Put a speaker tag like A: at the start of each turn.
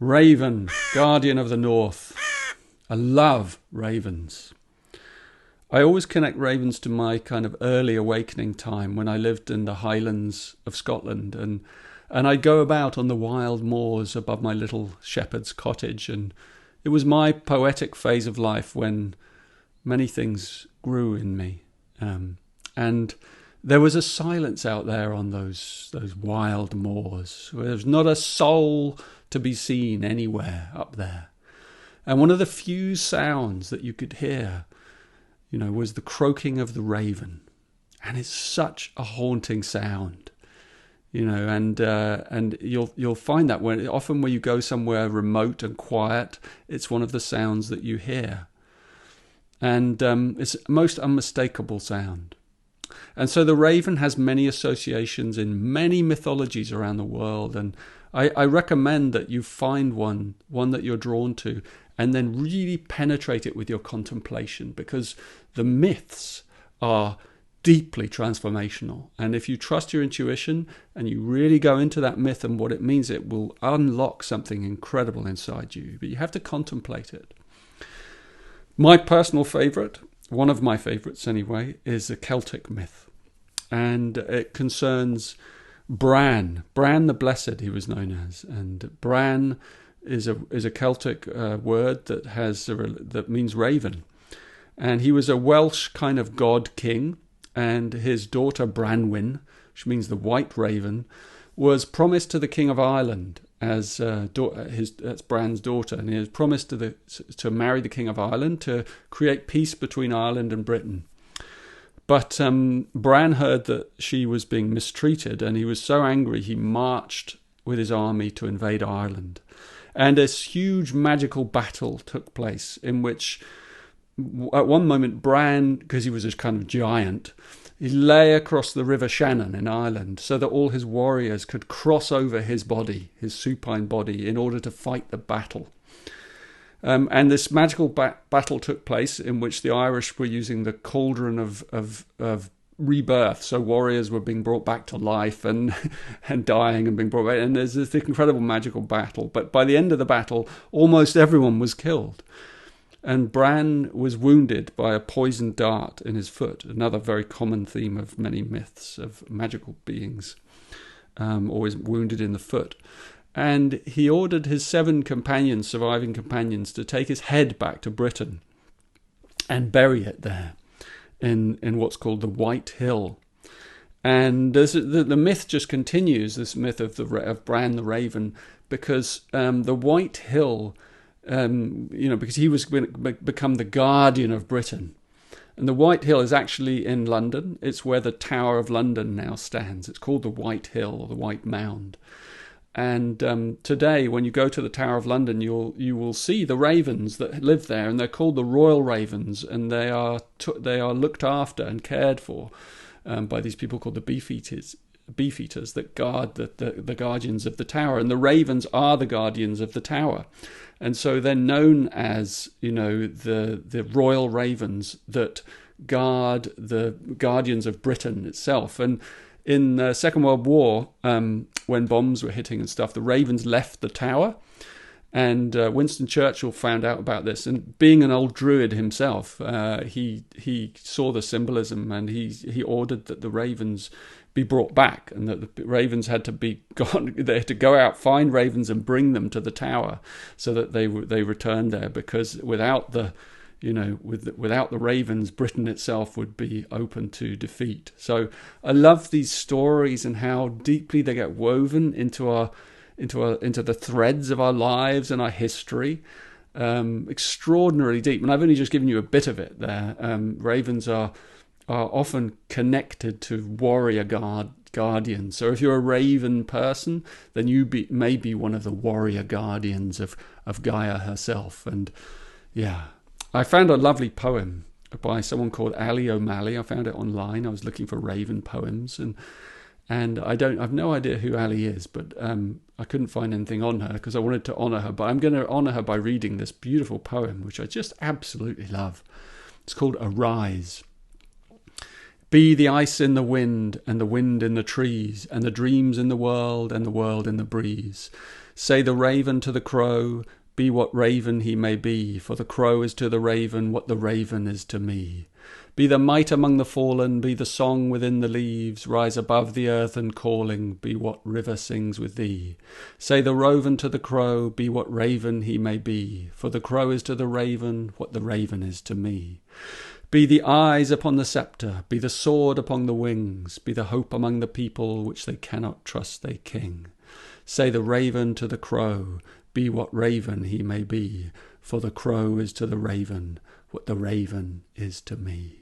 A: Raven, guardian of the north. I love ravens. I always connect ravens to my kind of early awakening time when I lived in the Highlands of Scotland, and I'd go about on the wild moors above my little shepherd's cottage, and it was my poetic phase of life when many things grew in me. And there was a silence out there on those wild moors. There was not a soul to be seen anywhere up there. And one of the few sounds that you could hear, was the croaking of the raven. And it's such a haunting sound, and you'll find that often when you go somewhere remote and quiet, it's one of the sounds that you hear. And it's a most unmistakable sound. And so the raven has many associations in many mythologies around the world. And I recommend that you find one that you're drawn to, and then really penetrate it with your contemplation, because the myths are deeply transformational. And if you trust your intuition and you really go into that myth and what it means, it will unlock something incredible inside you. But you have to contemplate it. My personal favourite, one of my favourites anyway, is a Celtic myth. And it concerns Bran the Blessed, he was known as. And Bran is a Celtic word that means raven. And he was a Welsh kind of god king, and his daughter Branwen, which means the white raven, was promised to the King of Ireland as that's Bran's daughter, and he was promised to marry the King of Ireland to create peace between Ireland and Britain. But Bran heard that she was being mistreated, and he was so angry he marched with his army to invade Ireland. And this huge magical battle took place in which, at one moment, Bran, because he was a kind of giant, he lay across the River Shannon in Ireland so that all his warriors could cross over his body, his supine body, in order to fight the battle. And this magical battle took place in which the Irish were using the cauldron of rebirth. So warriors were being brought back to life and dying and being brought back. And there's this incredible magical battle. But by the end of the battle, almost everyone was killed. And Bran was wounded by a poisoned dart in his foot, another very common theme of many myths of magical beings, always wounded in the foot. And he ordered his 7 surviving companions, to take his head back to Britain and bury it there in what's called the White Hill. And the myth just continues, this myth of Bran the Raven, because the White Hill, because he was going to become the guardian of Britain. And the White Hill is actually in London. It's where the Tower of London now stands. It's called the White Hill, or the White Mound. And today, when you go to the Tower of London, you will see the ravens that live there, and they're called the Royal Ravens, and they are looked after and cared for by these people called the beefeaters that guard the guardians of the tower. And the ravens are the guardians of the tower, and so they're known as the royal ravens that guard the guardians of Britain itself. And in the Second World War, when bombs were hitting and stuff, the ravens left the tower, and Winston Churchill found out about this. And being an old druid himself, he saw the symbolism, and he ordered that the ravens be brought back, and that the ravens had to be gone. They had to go out, find ravens, and bring them to the tower, so that they returned there. Because without the ravens, Britain itself would be open to defeat. So I love these stories and how deeply they get woven into the threads of our lives and our history. Extraordinarily deep. And I've only just given you a bit of it there. Ravens are often connected to warrior guardians. So if you're a raven person, then you may be one of the warrior guardians of Gaia herself. And yeah. I found a lovely poem by someone called Ali O'Malley. I found it online. I was looking for raven poems, and I've no idea who Ali is, but I couldn't find anything on her because I wanted to honour her. But I'm going to honour her by reading this beautiful poem, which I just absolutely love. It's called Arise. Be the ice in the wind, and the wind in the trees, and the dreams in the world, and the world in the breeze. Say the raven to the crow, be what raven he may be, for the crow is to the raven what the raven is to me. Be the might among the fallen, be the song within the leaves, rise above the earth and calling, be what river sings with thee. Say the raven to the crow, be what raven he may be, for the crow is to the raven what the raven is to me. Be the eyes upon the sceptre, be the sword upon the wings, be the hope among the people which they cannot trust their king. Say the raven to the crow, be what raven he may be, for the crow is to the raven what the raven is to me.